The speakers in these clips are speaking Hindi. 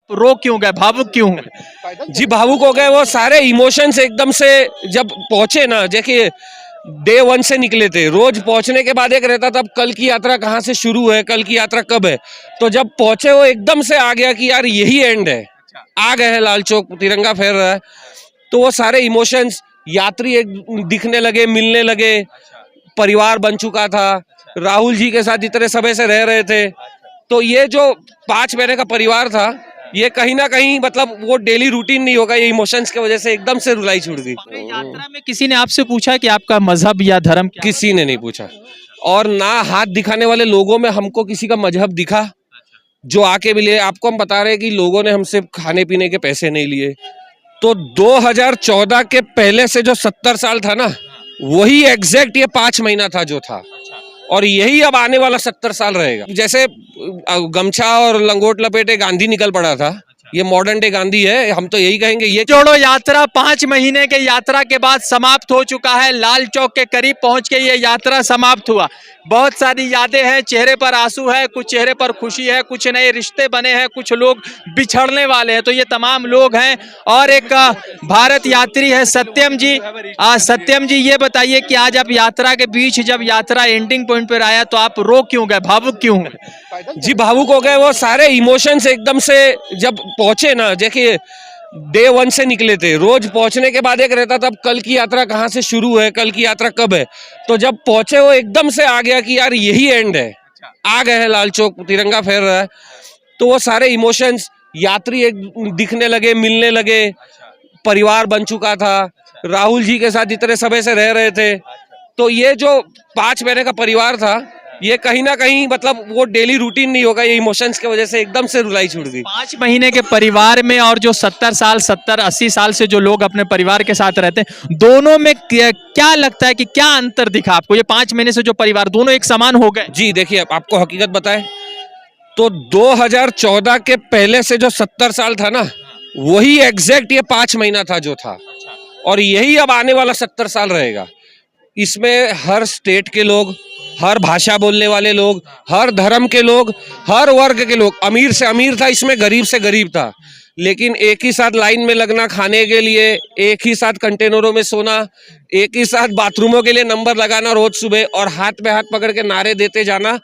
रो क्यों गए, भावुक क्यों हुए? जी भावुक हो गए। वो सारे इमोशंस एकदम से जब पहुंचे ना, देखिए डे वन से निकले थे, रोज पहुंचने के बाद एक रहता था कल की यात्रा कहाँ से शुरू है, कल की यात्रा कब है। तो जब पहुंचे वो एकदम से आ गया कि यार यही एंड है, आ गए हैं लाल चौक, तिरंगा फहर रहा है। तो वो सारे इमोशंस, यात्री एक दिखने लगे, मिलने लगे, परिवार बन चुका था, राहुल जी के साथ इतने समय से रह रहे थे। तो ये जो 5 महीने का परिवार था, ये कहीं ना कहीं मतलब वो डेली रूटीन नहीं होगा, ये इमोशंस की वजह से एकदम से रुलाई छूट गई। यात्रा में किसी ने आपसे पूछा कि आपका मजहब या धर्म क्या? किसी ने नहीं पूछा, और ना हाथ दिखाने वाले लोगों में हमको किसी का मजहब दिखा जो आके मिले। आपको हम बता रहे हैं कि लोगों ने हमसे खाने पीने के पैसे नहीं लिए। तो 2014 के पहले से जो 70 साल था ना, वही एग्जैक्ट ये 5 महीना था जो था, और यही अब आने वाला 70 साल रहेगा। जैसे गमछा और लंगोट लपेटे गांधी निकल पड़ा था, ये मॉडर्न डे गांधी है। हम तो यही कहेंगे, ये जोड़ो यात्रा 5 महीने के यात्रा के बाद समाप्त हो चुका है। लाल चौक के करीब पहुंच के ये यात्रा समाप्त हुआ। बहुत सारी यादें हैं, चेहरे पर आंसू है, कुछ चेहरे पर खुशी है, कुछ नए रिश्ते बने हैं, कुछ लोग बिछड़ने वाले हैं। तो ये तमाम लोग हैं। और एक भारत यात्री है सत्यम जी। सत्यम जी, ये बताइए कि आज आप यात्रा के बीच जब यात्रा एंडिंग पॉइंट पर आया तो आप रो क्यों गए, भावुक क्यों हुए? जी भावुक हो गए। वो सारे इमोशंस एकदम से जब पहुंचे ना, देखिए डे वन से निकले थे, रोज पहुंचने के बाद एक रहता था कल की यात्रा कहाँ से शुरू है, कल की यात्रा कब है। तो जब पहुंचे वो एकदम से आ गया कि यार यही एंड है, आ गए हैं लाल चौक, तिरंगा फहर रहा है। तो वो सारे इमोशंस, यात्री एक दिखने लगे, मिलने लगे, परिवार बन चुका था, राहुल जी के साथ इतने समय से रह रहे थे। तो ये जो 5 महीने का परिवार था, ये कहीं ना कहीं मतलब वो डेली रूटीन नहीं होगा, ये इमोशंस की वजह से एकदम से रुलाई छूट गई। 5 महीने के परिवार में और जो 70 साल 70-80 साल से जो लोग अपने परिवार के साथ रहते हैं, दोनों में क्या लगता है कि क्या अंतर दिखा आपको? ये 5 महीने से जो परिवार दोनों एक समान हो गए? जी देखिए, आपको हकीकत बताएं तो 2014 के पहले से जो 70 साल था ना, वही एग्जैक्ट ये 5 महीना था जो था, और यही अब आने वाला 70 साल रहेगा। इसमें हर स्टेट के लोग, हर भाषा बोलने वाले लोग, हर धर्म के लोग, हर वर्ग के लोग, अमीर से अमीर था इसमें, गरीब से गरीब था, लेकिन एक ही साथ लाइन में लगना खाने के लिए, एक ही साथ कंटेनरों में सोना, एक ही साथ बाथरूमों के लिए नंबर लगाना रोज सुबह, और हाथ में हाथ पकड़ के नारे देते जाना।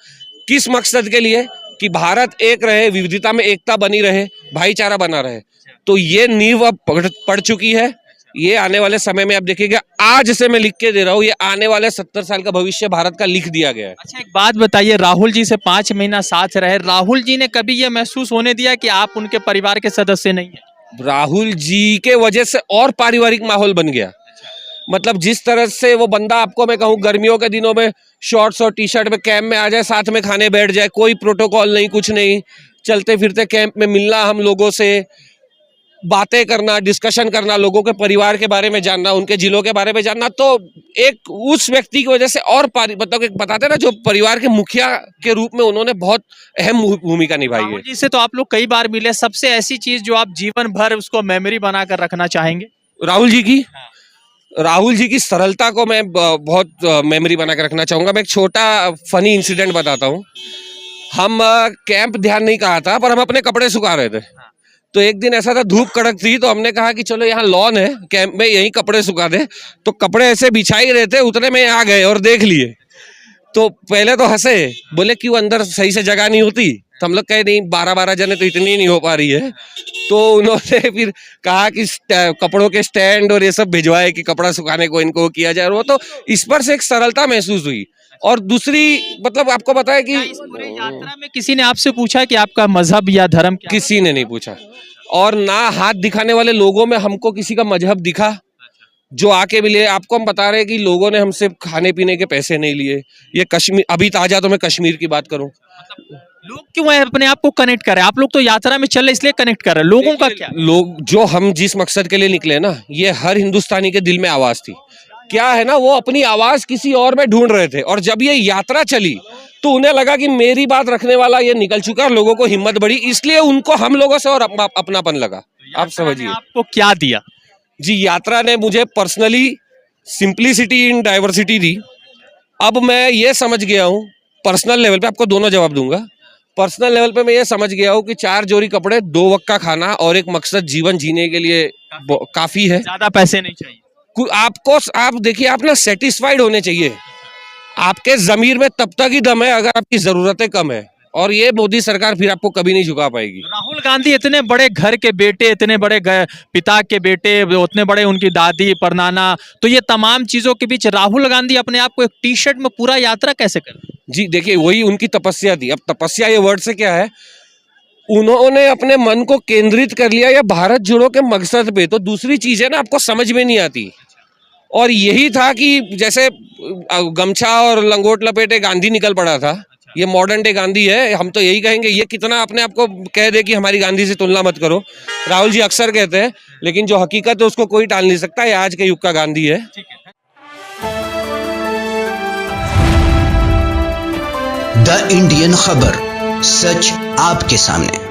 किस मकसद के लिए? कि भारत एक रहे, विविधता में एकता बनी रहे, भाईचारा बना रहे। तो ये नींव अब पड़ चुकी है। ये आने वाले समय में आप देखिएगा, आज से मैं लिख के दे रहा हूँ, ये आने वाले 70 साल का भविष्य भारत का लिख दिया गया है। अच्छा, एक बात बताइए, राहुल जी से 5 महीना साथ रहे, राहुल जी ने कभी ये महसूस होने दिया कि आप उनके परिवार के सदस्य नहीं हैं? राहुल जी के वजह से और पारिवारिक माहौल बन गया। मतलब जिस तरह से वो बंदा, आपको मैं कहूँ, गर्मियों के दिनों में शॉर्ट्स और टी शर्ट में कैंप में आ जाए, साथ में खाने बैठ जाए, कोई प्रोटोकॉल नहीं, कुछ नहीं, चलते फिरते कैंप में मिलना, हम लोगों से बातें करना, डिस्कशन करना, लोगों के परिवार के बारे में जानना, उनके जिलों के बारे में जानना। तो एक उस व्यक्ति की वजह से और मतलब एक बताते ना, जो परिवार के मुखिया के रूप में उन्होंने बहुत अहम भूमिका निभाई है। राहुल जी से तो आप लोग कई बार मिले, सबसे ऐसी चीज जो आप जीवन भर उसको मेमोरी बनाकर रखना चाहेंगे? राहुल जी की सरलता को मैं बहुत मेमोरी बना के रखना चाहूंगा। मैं एक छोटा फनी इंसिडेंट बताता हूँ। हम कैंप ध्यान नहीं कहा था, पर हम अपने कपड़े सुखा रहे थे। तो एक दिन ऐसा था, धूप कड़क थी, तो हमने कहा कि चलो यहाँ लॉन है कैंप में, यहीं कपड़े सुखा दे। तो कपड़े ऐसे बिछा ही रहे थे, उतने में आ गए और देख लिए। तो पहले तो हंसे, बोले क्यों अंदर सही से जगह नहीं होती? तो हम लोग कहे नहीं, 12-12 जने तो इतनी नहीं हो पा रही है। तो उन्होंने फिर कहा कि कपड़ों के स्टैंड और ये सब भिजवाए कि कपड़ा सुखाने को इनको किया जाए। वो तो इस पर से एक सरलता महसूस हुई। और दूसरी, मतलब आपको बताया कि इस पूरे यात्रा में किसी ने आपसे पूछा कि आपका मजहब या धर्म क्या? किसी ने नहीं पूछा, और ना हाथ दिखाने वाले लोगों में हमको किसी का मजहब दिखा जो आके मिले। आपको हम बता रहे हैं कि लोगों ने हमसे खाने पीने के पैसे नहीं लिए। ये कश्मीर, अभी ताजा तो मैं कश्मीर की बात करूं, लोग क्यों है अपने आप को कनेक्ट कर रहे हैं? आप लोग तो यात्रा में चल रहे इसलिए कनेक्ट कर रहे हैं, लोगों का क्या? लोग जो हम जिस मकसद के लिए निकले ना, ये हर हिंदुस्तानी के दिल में आवाज थी। क्या है ना, वो अपनी आवाज किसी और में ढूंढ रहे थे, और जब ये यात्रा चली तो उन्हें लगा कि मेरी बात रखने वाला ये निकल चुका, और लोगों को हिम्मत बढ़ी, इसलिए उनको हम लोगों से और अपनापन लगा। आप समझिए आपको क्या दिया? जी, यात्रा ने मुझे पर्सनली सिंप्लिसिटी इन डाइवर्सिटी दी। अब मैं ये समझ गया हूँ पर्सनल लेवल पे, आपको दोनों जवाब दूंगा। पर्सनल लेवल पे मैं ये समझ गया हूँ कि 4 जोड़ी कपड़े, 2 वक्त का खाना और एक मकसद जीवन जीने के लिए काफी है। ज्यादा पैसे नहीं चाहिए। आप देखिए, आप ना सेटिस्फाइड होने चाहिए। आपके जमीर में तब तक ही दम है अगर आपकी जरूरतें कम है, और ये मोदी सरकार फिर आपको कभी नहीं झुका पाएगी। राहुल गांधी इतने बड़े घर के बेटे, इतने बड़े पिता के बेटे, उतने बड़े उनकी दादी परनाना, तो ये तमाम चीजों के बीच राहुल गांधी अपने आप को एक टी शर्ट में पूरा यात्रा कैसे कर? जी देखिए, वही उनकी तपस्या थी। अब तपस्या ये वर्ड से क्या है, उन्होंने अपने मन को केंद्रित कर लिया या भारत जोड़ो के मकसद पे, तो दूसरी चीजें ना आपको समझ में नहीं आती। और यही था कि जैसे गमछा और लंगोट लपेटे गांधी निकल पड़ा था, ये मॉडर्न डे गांधी है। हम तो यही कहेंगे, ये कितना अपने आप को कह दे कि हमारी गांधी से तुलना मत करो। राहुल जी अक्सर कहते हैं, लेकिन जो हकीकत है उसको कोई टाल नहीं सकता। ये आज के युग का गांधी है। द इंडियन खबर, सच आपके सामने।